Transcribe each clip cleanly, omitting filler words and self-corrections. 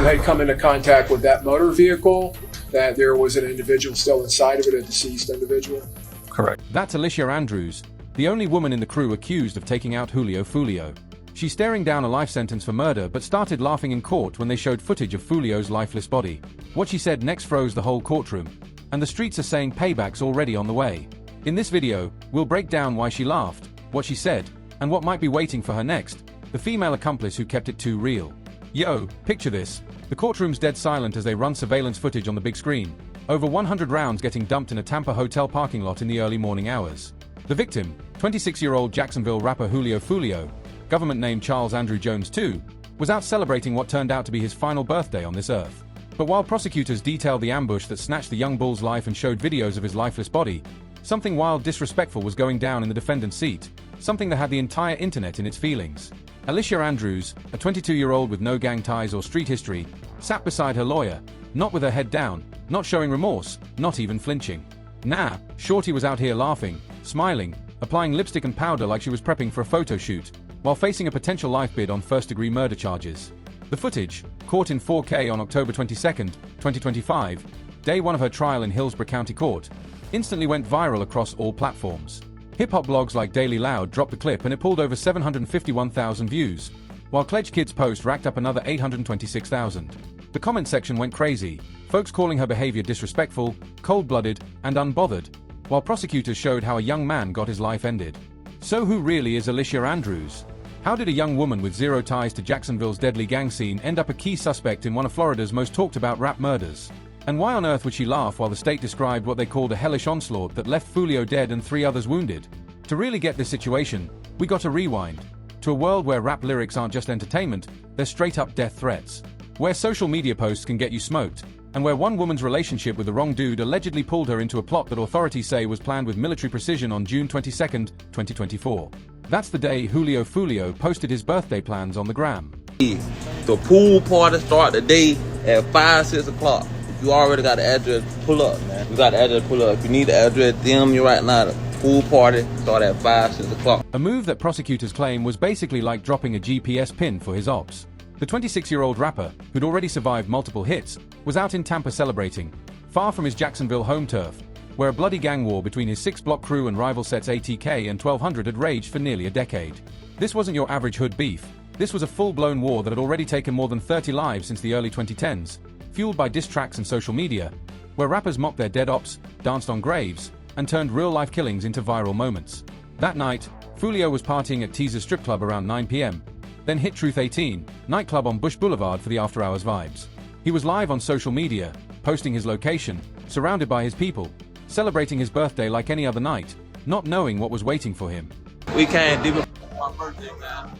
you had come into contact with that motor vehicle, that there was an individual still inside of it, a deceased individual? Correct. That's Alicia Andrews, the only woman in the crew accused of taking out Julio Foolio. She's staring down a life sentence for murder but started laughing in court when they showed footage of Foolio's lifeless body. What she said next froze the whole courtroom, and the streets are saying payback's already on the way. In this video, we'll break down why she laughed, what she said, and what might be waiting for her next, the female accomplice who kept it too real. Yo, picture this. The courtroom's dead silent as they run surveillance footage on the big screen. Over 100 rounds getting dumped in a Tampa hotel parking lot in the early morning hours. The victim, 26-year-old Jacksonville rapper Julio Foolio, government name Charles Andrew Jones II, was out celebrating what turned out to be his final birthday on this earth. But while prosecutors detailed the ambush that snatched the young bull's life and showed videos of his lifeless body, something wild disrespectful was going down in the defendant's seat, something that had the entire internet in its feelings. Alicia Andrews, a 22-year-old with no gang ties or street history, sat beside her lawyer, not with her head down, not showing remorse, not even flinching. Nah, Shorty was out here laughing, smiling, applying lipstick and powder like she was prepping for a photo shoot, while facing a potential life bid on first-degree murder charges. The footage, caught in 4K on October 22, 2025, day one of her trial in Hillsborough County Court, instantly went viral across all platforms. Hip-hop blogs like Daily Loud dropped the clip and it pulled over 751,000 views, while Cledge Kid's post racked up another 826,000. The comment section went crazy, folks calling her behavior disrespectful, cold-blooded, and unbothered, while prosecutors showed how a young man got his life ended. So who really is Alicia Andrews? How did a young woman with zero ties to Jacksonville's deadly gang scene end up a key suspect in one of Florida's most talked-about rap murders? And why on earth would she laugh while the state described what they called a hellish onslaught that left Foolio dead and 3 others wounded? To really get this situation, we got to rewind to a world where rap lyrics aren't just entertainment, they're straight-up death threats. Where social media posts can get you smoked, and where one woman's relationship with the wrong dude allegedly pulled her into a plot that authorities say was planned with military precision on June 22, 2024. That's the day Julio Foolio posted his birthday plans on the gram. The pool party start today at 5, 6 o'clock. If you already got the address, pull up, man. You got the address, pull up. If you need the address, DM me right now. The pool party start at 5, 6 o'clock. A move that prosecutors claim was basically like dropping a GPS pin for his ops. The 26-year-old rapper, who'd already survived multiple hits, was out in Tampa celebrating, far from his Jacksonville home turf, where a bloody gang war between his 6-block crew and rival sets ATK and 1200 had raged for nearly a decade. This wasn't your average hood beef. This was a full-blown war that had already taken more than 30 lives since the early 2010s, fueled by diss tracks and social media, where rappers mocked their dead ops, danced on graves, and turned real-life killings into viral moments. That night, Foolio was partying at Teaser's strip club around 9 p.m., then hit Truth 18, nightclub on Bush Boulevard for the after-hours vibes. He was live on social media, posting his location, surrounded by his people, celebrating his birthday like any other night, not knowing what was waiting for him. We can't do it. My birthday, man.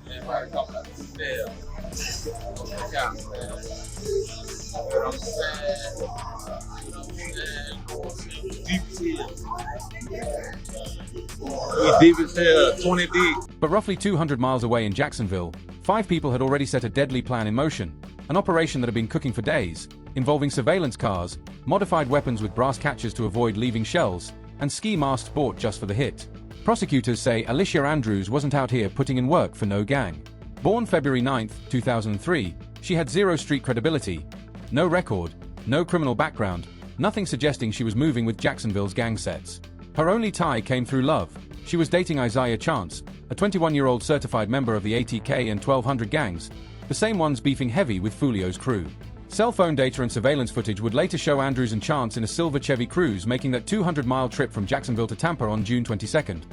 Everybody talking about the sale. Yeah, man. You know what I'm saying? Deep as hell. We deep as hell, 20 deep. But roughly 200 miles away in Jacksonville, 5 people had already set a deadly plan in motion, an operation that had been cooking for days, involving surveillance cars, modified weapons with brass catches to avoid leaving shells, and ski masks bought just for the hit. Prosecutors say Alicia Andrews wasn't out here putting in work for no gang. Born February 9, 2003, she had zero street credibility, no record, no criminal background, nothing suggesting she was moving with Jacksonville's gang sets. Her only tie came through love. She was dating Isaiah Chance, a 21-year-old certified member of the ATK and 1200 gangs, the same ones beefing heavy with Foolio's crew. Cell phone data and surveillance footage would later show Andrews and Chance in a silver Chevy Cruze making that 200-mile trip from Jacksonville to Tampa on June 22nd,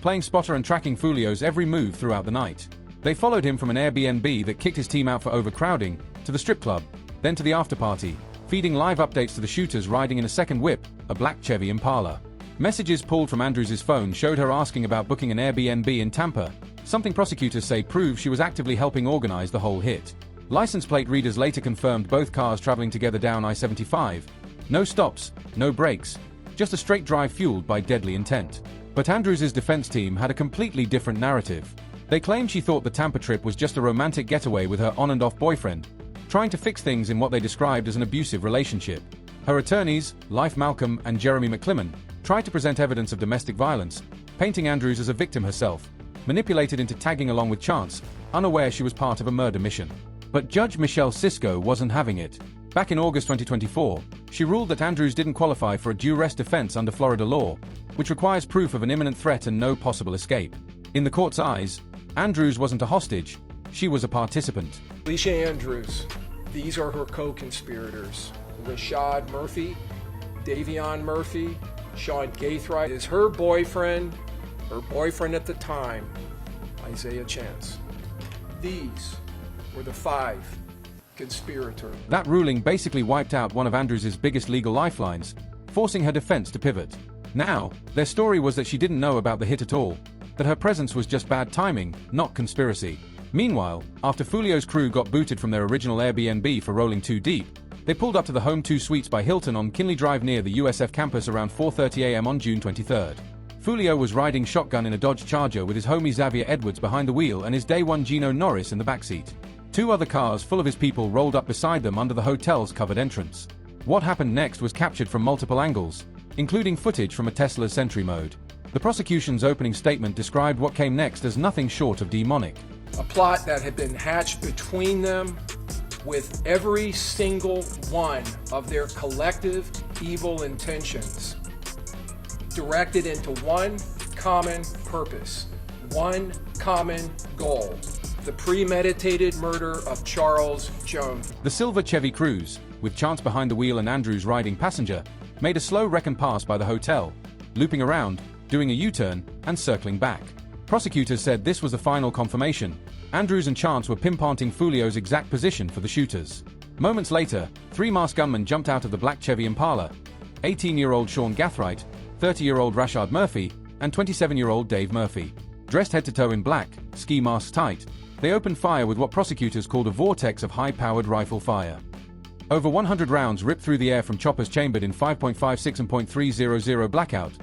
playing spotter and tracking Foolio's every move throughout the night. They followed him from an Airbnb that kicked his team out for overcrowding, to the strip club, then to the after-party, feeding live updates to the shooters riding in a second whip, a black Chevy Impala. Messages pulled from Andrews' phone showed her asking about booking an Airbnb in Tampa, something prosecutors say proves she was actively helping organize the whole hit. License plate readers later confirmed both cars traveling together down I-75. No stops, no brakes, just a straight drive fueled by deadly intent. But Andrews' defense team had a completely different narrative. They claimed she thought the Tampa trip was just a romantic getaway with her on and off boyfriend, trying to fix things in what they described as an abusive relationship. Her attorneys, Life Malcolm and Jeremy McClimmon, tried to present evidence of domestic violence, painting Andrews as a victim herself, manipulated into tagging along with Chance, unaware she was part of a murder mission. But Judge Michelle Sisko wasn't having it. Back in August 2024, she ruled that Andrews didn't qualify for a duress defense under Florida law, which requires proof of an imminent threat and no possible escape. In the court's eyes, Andrews wasn't a hostage, she was a participant. Alicia Andrews, these are her co-conspirators. Rashad Murphy, Davion Murphy, Sean Gaithright is her boyfriend at the time, Isaiah Chance. These were the 5 conspirators. That ruling basically wiped out one of Andrews' biggest legal lifelines, forcing her defense to pivot. Now, their story was that she didn't know about the hit at all, that her presence was just bad timing, not conspiracy. Meanwhile, after Foolio's crew got booted from their original Airbnb for rolling too deep, they pulled up to the Home 2 Suites by Hilton on Kinley Drive near the USF campus around 4:30 a.m. on June 23rd. Foolio was riding shotgun in a Dodge Charger with his homie Xavier Edwards behind the wheel and his day one Gino Norris in the backseat. 2 other cars full of his people rolled up beside them under the hotel's covered entrance. What happened next was captured from multiple angles, including footage from a Tesla's Sentry mode. The prosecution's opening statement described what came next as nothing short of demonic. A plot that had been hatched between them with every single one of their collective evil intentions directed into one common purpose, one common goal: the premeditated murder of Charles Jones. The silver Chevy Cruze, with Chance behind the wheel and Andrews riding passenger, made a slow wreck and pass by the hotel, looping around, doing a U-turn, and circling back. Prosecutors said this was the final confirmation. Andrews and Chance were pinpointing Foolio's exact position for the shooters. Moments later, 3 masked gunmen jumped out of the black Chevy Impala: 18-year-old Sean Gaithright, 30-year-old Rashad Murphy, and 27-year-old Dave Murphy. Dressed head to toe in black, ski masks tight, they opened fire with what prosecutors called a vortex of high-powered rifle fire. Over 100 rounds ripped through the air from choppers chambered in 5.56 and .300 blackout,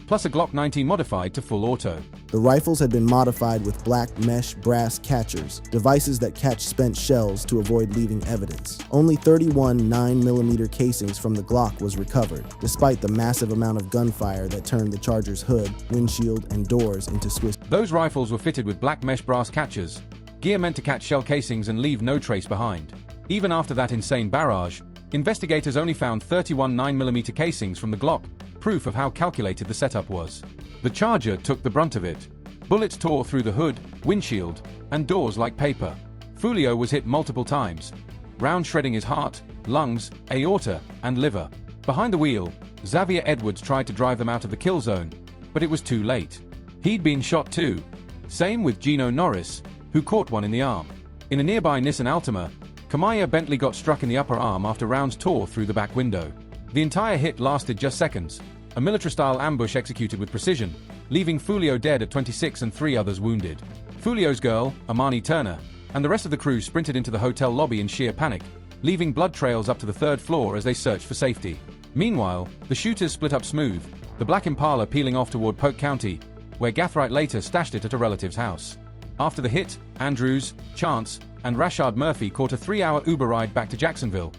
plus a Glock 19 modified to full auto. The rifles had been modified with black mesh brass catchers, devices that catch spent shells to avoid leaving evidence. Only 31 9mm casings from the Glock was recovered, despite the massive amount of gunfire that turned the Charger's hood, windshield, and doors into Swiss. Those rifles were fitted with black mesh brass catchers, gear meant to catch shell casings and leave no trace behind. Even after that insane barrage, investigators only found 31 9mm casings from the Glock, proof of how calculated the setup was. The Charger took the brunt of it. Bullets tore through the hood, windshield, and doors like paper. Foolio was hit multiple times, round shredding his heart, lungs, aorta, and liver. Behind the wheel, Xavier Edwards tried to drive them out of the kill zone, but it was too late. He'd been shot too. Same with Gino Norris, who caught one in the arm. In a nearby Nissan Altima, Kamaya Bentley got struck in the upper arm after rounds tore through the back window. The entire hit lasted just seconds, a military-style ambush executed with precision, leaving Foolio dead at 26 and 3 others wounded. Foolio's girl, Amani Turner, and the rest of the crew sprinted into the hotel lobby in sheer panic, leaving blood trails up to the 3rd floor as they searched for safety. Meanwhile, the shooters split up smooth, the black Impala peeling off toward Polk County, where Gaithright later stashed it at a relative's house. After the hit, Andrews, Chance, and Rashad Murphy caught a 3-hour Uber ride back to Jacksonville,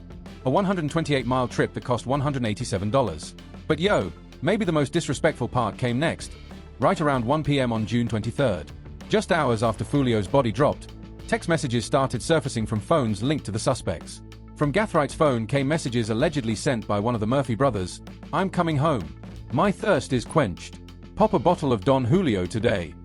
a 128-mile trip that cost $187. But maybe the most disrespectful part came next. Right around 1 p.m. on June 23rd, just hours after Foolio's body dropped, text messages started surfacing from phones linked to the suspects. From Gaithright's phone came messages allegedly sent by one of the Murphy brothers: "I'm coming home. My thirst is quenched. Pop a bottle of Don Julio today."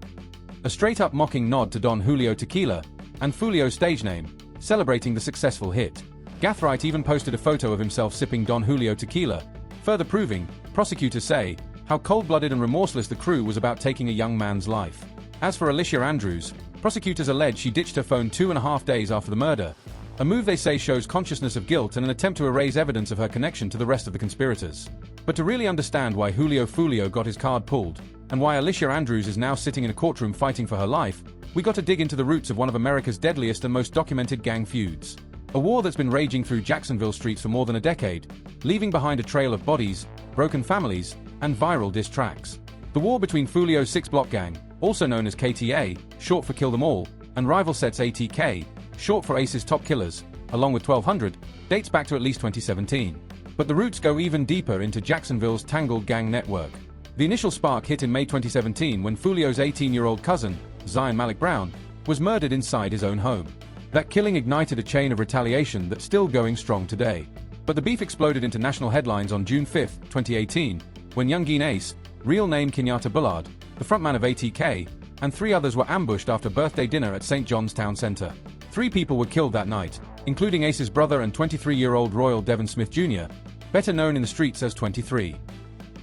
A straight-up mocking nod to Don Julio Tequila, and Foolio's stage name, celebrating the successful hit. Gaithright even posted a photo of himself sipping Don Julio Tequila, further proving, prosecutors say, how cold-blooded and remorseless the crew was about taking a young man's life. As for Alicia Andrews, prosecutors allege she ditched her phone 2.5 days after the murder, a move they say shows consciousness of guilt and an attempt to erase evidence of her connection to the rest of the conspirators. But to really understand why Julio Foolio got his card pulled, and why Alicia Andrews is now sitting in a courtroom fighting for her life, we got to dig into the roots of one of America's deadliest and most documented gang feuds. A war that's been raging through Jacksonville streets for more than a decade, leaving behind a trail of bodies, broken families, and viral diss tracks. The war between Foolio's 6-block gang, also known as KTA, short for Kill Them All, and rival sets ATK, short for Ace's Top Killers, along with 1200, dates back to at least 2017. But the roots go even deeper into Jacksonville's tangled gang network. The initial spark hit in May 2017 when Foolio's 18-year-old cousin, Zion Malik Brown, was murdered inside his own home. That killing ignited a chain of retaliation that's still going strong today. But the beef exploded into national headlines on June 5, 2018, when Youngeen Ace, real name Kenyatta Bullard, the frontman of ATK, and 3 others were ambushed after birthday dinner at St. John's Town Centre. 3 people were killed that night, including Ace's brother and 23-year-old Royal Devon Smith Jr., better known in the streets as 23.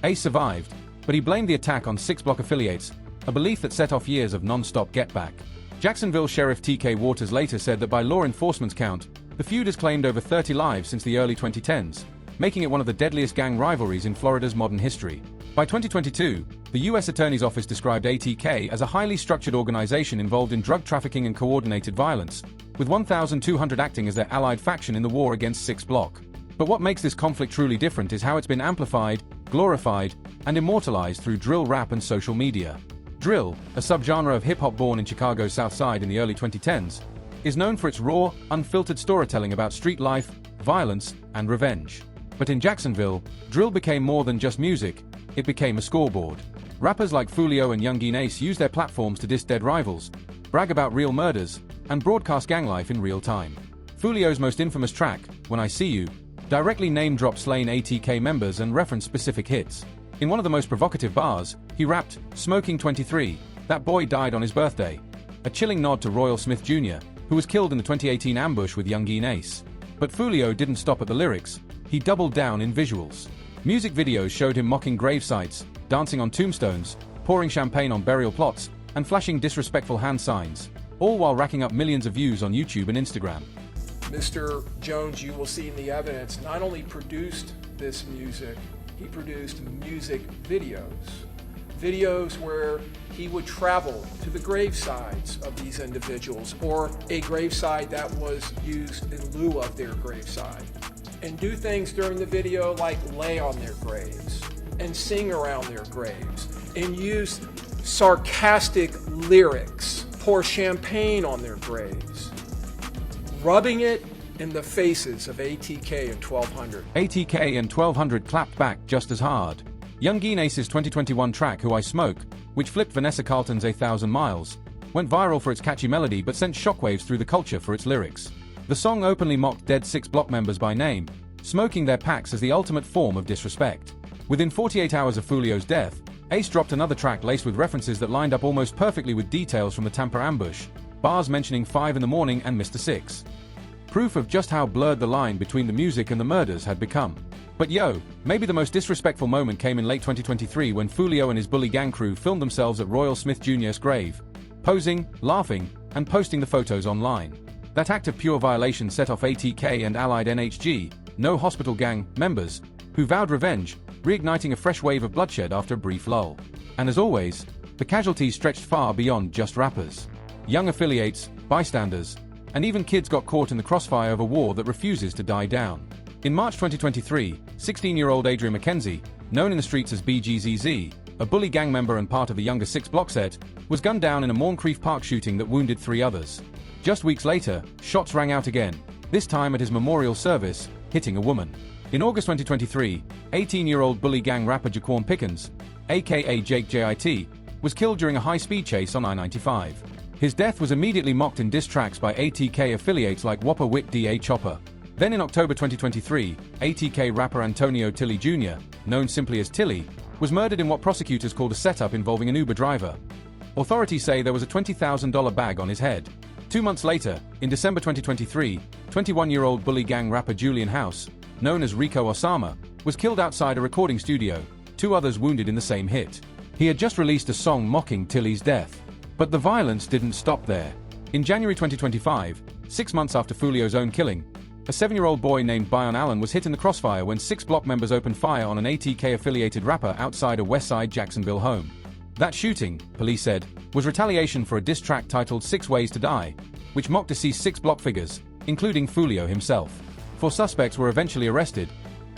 Ace survived, but he blamed the attack on 6 Block affiliates, a belief that set off years of non-stop get-back. Jacksonville Sheriff T.K. Waters later said that by law enforcement's count, the feud has claimed over 30 lives since the early 2010s, making it one of the deadliest gang rivalries in Florida's modern history. By 2022, the U.S. Attorney's Office described ATK as a highly structured organization involved in drug trafficking and coordinated violence, with 1,200 acting as their allied faction in the war against 6 Block. But what makes this conflict truly different is how it's been amplified, glorified, and immortalized through drill rap and social media. Drill, a subgenre of hip-hop born in Chicago's South Side in the early 2010s, is known for its raw, unfiltered storytelling about street life, violence, and revenge. But in Jacksonville, drill became more than just music, it became a scoreboard. Rappers like Foolio and Youngeen Ace use their platforms to diss dead rivals, brag about real murders, and broadcast gang life in real time. Foolio's most infamous track, When I See You, directly name-dropped slain ATK members and referenced specific hits. In one of the most provocative bars, he rapped, "Smoking 23, that boy died on his birthday," a chilling nod to Royal Smith Jr., who was killed in the 2018 ambush with Youngeen Ace. But Foolio didn't stop at the lyrics, he doubled down in visuals. Music videos showed him mocking grave sites, dancing on tombstones, pouring champagne on burial plots, and flashing disrespectful hand signs, all while racking up millions of views on YouTube and Instagram. Mr. Jones, you will see in the evidence, not only produced this music, he produced music videos. Videos where he would travel to the gravesides of these individuals, or a graveside that was used in lieu of their graveside, and do things during the video like lay on their graves and sing around their graves and use sarcastic lyrics, pour champagne on their graves, rubbing it in the faces of ATK and 1200. ATK and 1200 clapped back just as hard. Youngeen Ace's 2021 track Who I Smoke, which flipped Vanessa Carlton's 1,000 Miles, went viral for its catchy melody but sent shockwaves through the culture for its lyrics. The song openly mocked dead 6 Block members by name, smoking their packs as the ultimate form of disrespect. Within 48 hours of Foolio's death, Ace dropped another track laced with references that lined up almost perfectly with details from the Tampa ambush, bars mentioning 5 in the morning and Mr. 6. Proof of just how blurred the line between the music and the murders had become. But maybe the most disrespectful moment came in late 2023 when Foolio and his bully gang crew filmed themselves at Royal Smith Jr.'s grave, posing, laughing, and posting the photos online. That act of pure violation set off ATK and allied NHG, No Hospital Gang, members, who vowed revenge, reigniting a fresh wave of bloodshed after a brief lull. And as always, the casualties stretched far beyond just rappers. Young affiliates, bystanders, and even kids got caught in the crossfire of a war that refuses to die down. In March 2023, 16-year-old Adrian McKenzie, known in the streets as BGZZ, a bully gang member and part of the younger 6 Block set, was gunned down in a Moncrief Park shooting that wounded 3 others. Just weeks later, shots rang out again, this time at his memorial service, hitting a woman. In August 2023, 18-year-old bully gang rapper Jaquan Pickens, aka Jake JIT, was killed during a high-speed chase on I-95. His death was immediately mocked in diss tracks by ATK affiliates like Whopper Wick DA Chopper. Then in October 2023, ATK rapper Antonio Tilly Jr., known simply as Tilly, was murdered in what prosecutors called a setup involving an Uber driver. Authorities say there was a $20,000 bag on his head. 2 months later, in December 2023, 21-year-old bully gang rapper Julian House, known as Rico Osama, was killed outside a recording studio, 2 others wounded in the same hit. He had just released a song mocking Tilly's death. But the violence didn't stop there. In January 2025, 6 months after Foolio's own killing, a 7-year-old boy named Bion Allen was hit in the crossfire when 6 Block members opened fire on an ATK-affiliated rapper outside a Westside Jacksonville home. That shooting, police said, was retaliation for a diss track titled 6 Ways to Die, which mocked deceased 6 Block figures, including Foolio himself. 4 suspects were eventually arrested,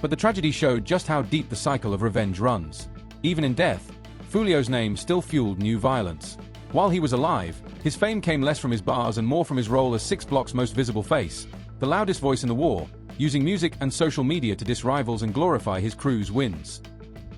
but the tragedy showed just how deep the cycle of revenge runs. Even in death, Foolio's name still fueled new violence. While he was alive, his fame came less from his bars and more from his role as 6 Block's most visible face, the loudest voice in the war, using music and social media to diss rivals and glorify his crew's wins.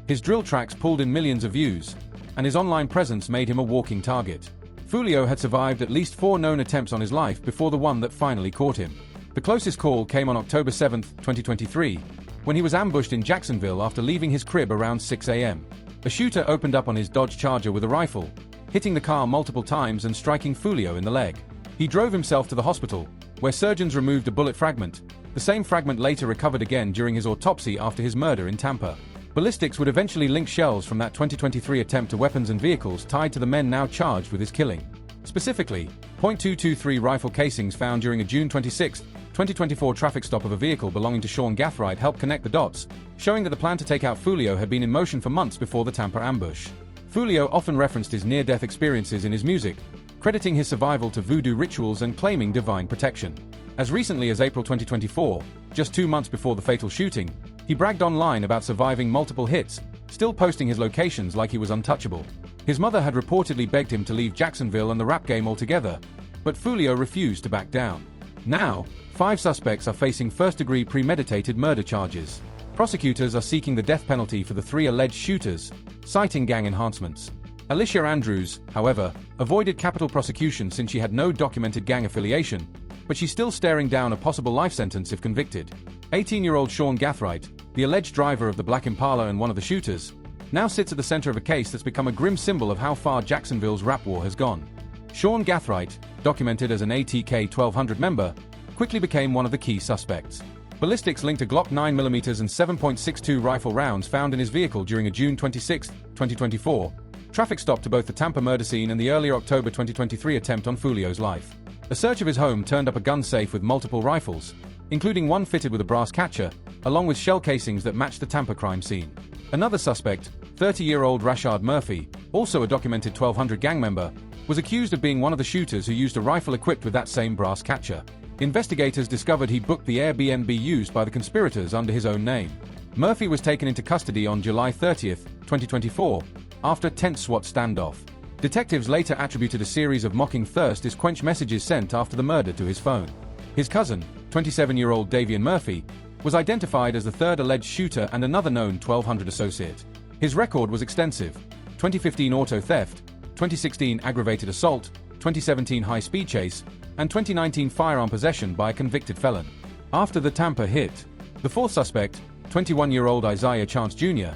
His drill tracks pulled in millions of views, and his online presence made him a walking target. Foolio had survived at least 4 known attempts on his life before the one that finally caught him. The closest call came on October 7, 2023, when he was ambushed in Jacksonville after leaving his crib around 6 a.m. A shooter opened up on his Dodge Charger with a rifle, hitting the car multiple times and striking Foolio in the leg. He drove himself to the hospital, where surgeons removed a bullet fragment, the same fragment later recovered again during his autopsy after his murder in Tampa. Ballistics would eventually link shells from that 2023 attempt to weapons and vehicles tied to the men now charged with his killing. Specifically, .223 rifle casings found during a June 26, 2024 traffic stop of a vehicle belonging to Sean Gathright helped connect the dots, showing that the plan to take out Foolio had been in motion for months before the Tampa ambush. Foolio often referenced his near-death experiences in his music, crediting his survival to voodoo rituals and claiming divine protection. As recently as April 2024, just 2 months before the fatal shooting, he bragged online about surviving multiple hits, still posting his locations like he was untouchable. His mother had reportedly begged him to leave Jacksonville and the rap game altogether, but Foolio refused to back down. Now, 5 suspects are facing first-degree premeditated murder charges. Prosecutors are seeking the death penalty for the 3 alleged shooters, citing gang enhancements. Alicia Andrews, however, avoided capital prosecution since she had no documented gang affiliation, but she's still staring down a possible life sentence if convicted. 18-year-old Sean Gathright, the alleged driver of the Black Impala and one of the shooters, now sits at the center of a case that's become a grim symbol of how far Jacksonville's rap war has gone. Sean Gathright, documented as an ATK 1200 member, quickly became one of the key suspects. Ballistics linked a Glock 9mm and 7.62 rifle rounds found in his vehicle during a June 26, 2024, traffic stop to both the Tampa murder scene and the earlier October 2023 attempt on Foolio's life. A search of his home turned up a gun safe with multiple rifles, including one fitted with a brass catcher, along with shell casings that matched the Tampa crime scene. Another suspect, 30-year-old Rashard Murphy, also a documented 1200 gang member, was accused of being one of the shooters who used a rifle equipped with that same brass catcher. Investigators discovered he booked the Airbnb used by the conspirators under his own name. Murphy was taken into custody on July 30, 2024, after a tense SWAT standoff. Detectives later attributed a series of mocking thirst is quench messages sent after the murder to his phone. His cousin, 27-year-old Davian Murphy, was identified as the 3rd alleged shooter and another known 1200 associate. His record was extensive: 2015 auto theft, 2016 aggravated assault, 2017 high-speed chase, and 2019 firearm possession by a convicted felon. After the Tampa hit, the 4th suspect, 21-year-old Isaiah Chance Jr.,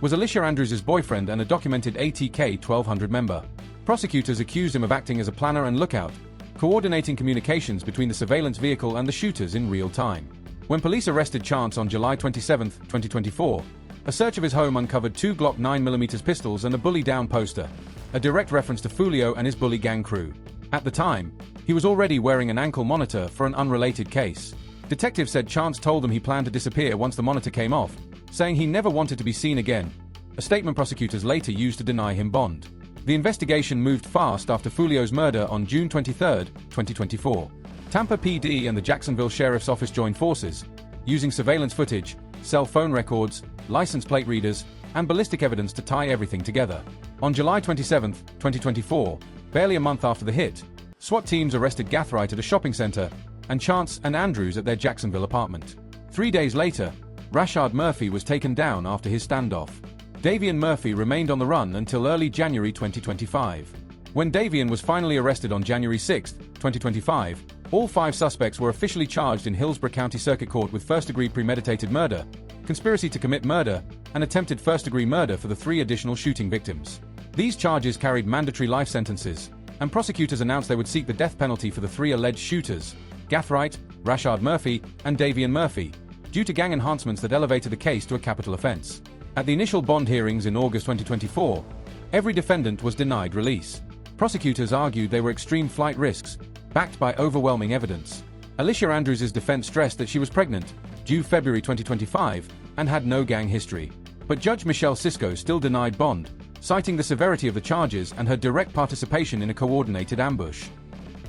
was Alicia Andrews' boyfriend and a documented ATK 1200 member. Prosecutors accused him of acting as a planner and lookout, coordinating communications between the surveillance vehicle and the shooters in real time. When police arrested Chance on July 27, 2024, a search of his home uncovered 2 Glock 9mm pistols and a Bully Down poster, a direct reference to Foolio and his Bully gang crew. At the time, he was already wearing an ankle monitor for an unrelated case. Detectives said Chance told them he planned to disappear once the monitor came off, saying he never wanted to be seen again, a statement prosecutors later used to deny him bond. The investigation moved fast after Foolio's murder on June 23, 2024. Tampa PD and the Jacksonville Sheriff's Office joined forces, using surveillance footage, cell phone records, license plate readers, and ballistic evidence to tie everything together. On July 27, 2024, barely a month after the hit, SWAT teams arrested Gathright at a shopping center and Chance and Andrews at their Jacksonville apartment. 3 days later, Rashard Murphy was taken down after his standoff. Davian Murphy remained on the run until early January 2025. When Davian was finally arrested on January 6, 2025, all 5 suspects were officially charged in Hillsborough County Circuit Court with first-degree premeditated murder, conspiracy to commit murder, and attempted first-degree murder for the 3 additional shooting victims. These charges carried mandatory life sentences, and prosecutors announced they would seek the death penalty for the 3 alleged shooters, Gathright, Rashard Murphy, and Davian Murphy, due to gang enhancements that elevated the case to a capital offense. At the initial bond hearings in August 2024, every defendant was denied release. Prosecutors argued they were extreme flight risks, backed by overwhelming evidence. Alicia Andrews' defense stressed that she was pregnant, due February 2025, and had no gang history. But Judge Michelle Sisko still denied bond, citing the severity of the charges and her direct participation in a coordinated ambush.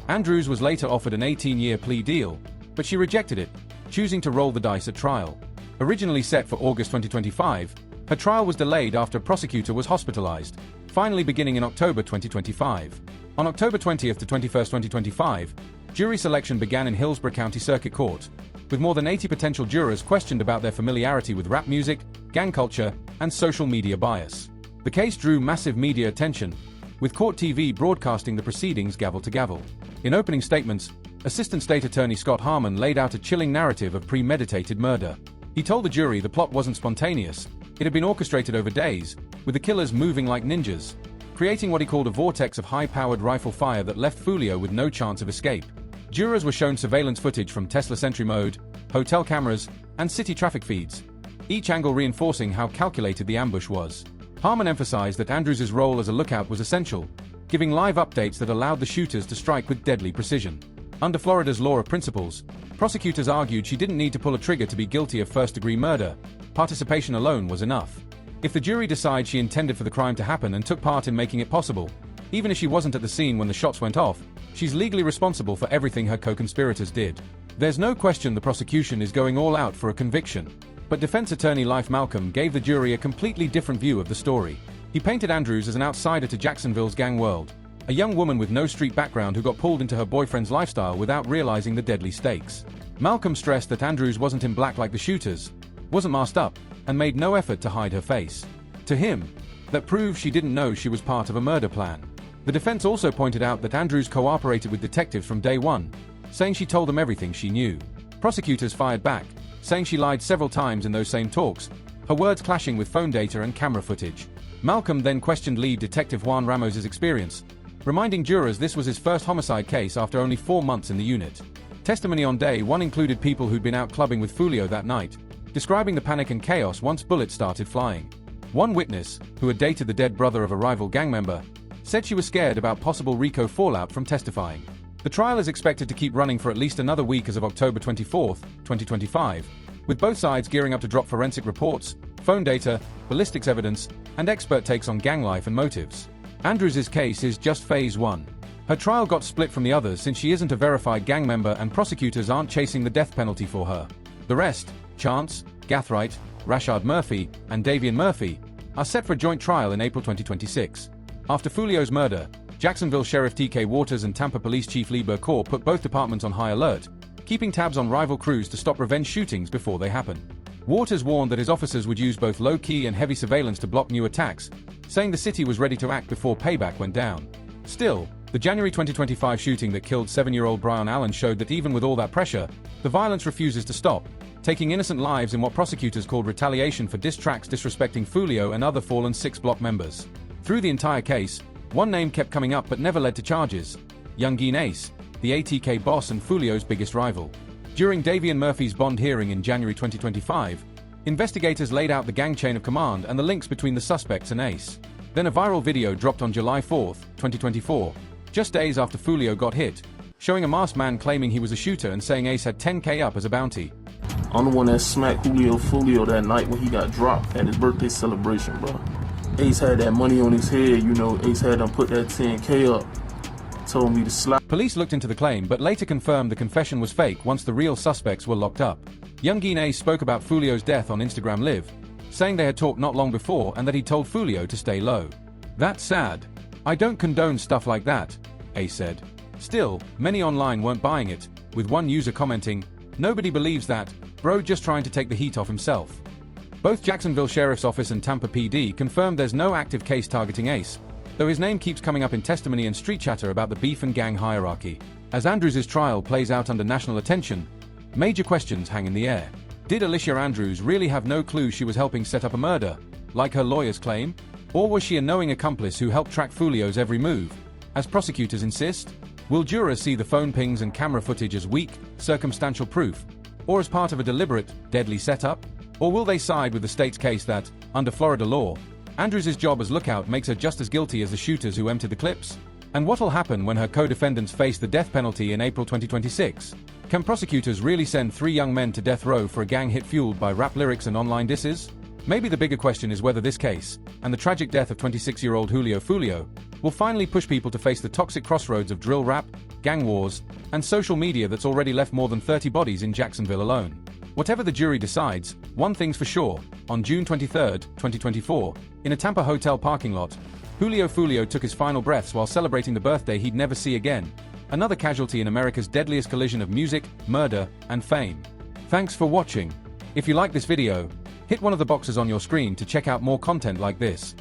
Andrews was later offered an 18-year plea deal, but she rejected it, choosing to roll the dice at trial. Originally set for August 2025, her trial was delayed after a prosecutor was hospitalized, finally beginning in October 2025. On October 20th to 21st, 2025, jury selection began in Hillsborough County Circuit Court, with more than 80 potential jurors questioned about their familiarity with rap music, gang culture, and social media bias. The case drew massive media attention, with court TV broadcasting the proceedings gavel to gavel. In opening statements, Assistant State Attorney Scott Harmon laid out a chilling narrative of premeditated murder. He told the jury the plot wasn't spontaneous, it had been orchestrated over days, with the killers moving like ninjas, creating what he called a vortex of high-powered rifle fire that left Foolio with no chance of escape. Jurors were shown surveillance footage from Tesla Sentry Mode, hotel cameras, and city traffic feeds, each angle reinforcing how calculated the ambush was. Harmon emphasized that Andrews' role as a lookout was essential, giving live updates that allowed the shooters to strike with deadly precision. Under Florida's law of principles, prosecutors argued she didn't need to pull a trigger to be guilty of first-degree murder. Participation alone was enough. If the jury decides she intended for the crime to happen and took part in making it possible, even if she wasn't at the scene when the shots went off, she's legally responsible for everything her co-conspirators did. There's no question the prosecution is going all out for a conviction. But defense attorney Life Malcolm gave the jury a completely different view of the story. He painted Andrews as an outsider to Jacksonville's gang world, a young woman with no street background who got pulled into her boyfriend's lifestyle without realizing the deadly stakes. Malcolm stressed that Andrews wasn't in black like the shooters, wasn't masked up, and made no effort to hide her face. To him, that proved she didn't know she was part of a murder plan. The defense also pointed out that Andrews cooperated with detectives from day one, saying she told them everything she knew. Prosecutors fired back, saying she lied several times in those same talks, her words clashing with phone data and camera footage. Malcolm then questioned lead detective Juan Ramos's experience, reminding jurors this was his first homicide case after only 4 months in the unit. Testimony on day one included people who'd been out clubbing with Foolio that night, describing the panic and chaos once bullets started flying. One witness, who had dated the dead brother of a rival gang member, said she was scared about possible RICO fallout from testifying. The trial is expected to keep running for at least another week as of October 24, 2025, with both sides gearing up to drop forensic reports, phone data, ballistics evidence, and expert takes on gang life and motives. Andrews' case is just phase 1. Her trial got split from the others since she isn't a verified gang member and prosecutors aren't chasing the death penalty for her. The rest, Chance, Gathright, Rashard Murphy, and Davian Murphy, are set for a joint trial in April 2026. After Foolio's murder, Jacksonville Sheriff T.K. Waters and Tampa Police Chief Lee Burcourt put both departments on high alert, keeping tabs on rival crews to stop revenge shootings before they happen. Waters warned that his officers would use both low-key and heavy surveillance to block new attacks, saying the city was ready to act before payback went down. Still, the January 2025 shooting that killed 7-year-old Brian Allen showed that even with all that pressure, the violence refuses to stop, taking innocent lives in what prosecutors called retaliation for diss tracks disrespecting Foolio and other fallen 6 Block members. Through the entire case, one name kept coming up but never led to charges: Youngeen Ace, the ATK boss and Foolio's biggest rival. During Davian Murphy's bond hearing in January 2025, investigators laid out the gang chain of command and the links between the suspects and Ace. Then a viral video dropped on July 4, 2024, just days after Foolio got hit, showing a masked man claiming he was a shooter and saying Ace had $10K up as a bounty. I'm the one that smacked Foolio that night when he got dropped at his birthday celebration, bro. Ace had that money on his head, Ace had him put that $10K up. Told me to slap. Police looked into the claim but later confirmed the confession was fake once the real suspects were locked up. Youngeen Ace spoke about Foolio's death on Instagram Live, saying they had talked not long before and that he told Foolio to stay low. "That's sad. I don't condone stuff like that," Ace said. Still, many online weren't buying it, with one user commenting, "Nobody believes that, bro just trying to take the heat off himself." Both Jacksonville Sheriff's Office and Tampa PD confirmed there's no active case targeting Ace, though his name keeps coming up in testimony and street chatter about the beef and gang hierarchy. As Andrews' trial plays out under national attention, major questions hang in the air. Did Alicia Andrews really have no clue she was helping set up a murder, like her lawyers claim? Or was she a knowing accomplice who helped track Foolio's every move, as prosecutors insist? Will jurors see the phone pings and camera footage as weak, circumstantial proof, or as part of a deliberate, deadly setup? Or will they side with the state's case that, under Florida law, Andrews' job as lookout makes her just as guilty as the shooters who emptied the clips? And what'll happen when her co-defendants face the death penalty in April 2026? Can prosecutors really send 3 young men to death row for a gang hit fueled by rap lyrics and online disses? Maybe the bigger question is whether this case, and the tragic death of 26-year-old Julio Foolio, will finally push people to face the toxic crossroads of drill rap, gang wars, and social media that's already left more than 30 bodies in Jacksonville alone. Whatever the jury decides, one thing's for sure: on June 23, 2024, in a Tampa hotel parking lot, Julio Foolio took his final breaths while celebrating the birthday he'd never see again. Another casualty in America's deadliest collision of music, murder, and fame. Thanks for watching. If you like this video, hit one of the boxes on your screen to check out more content like this.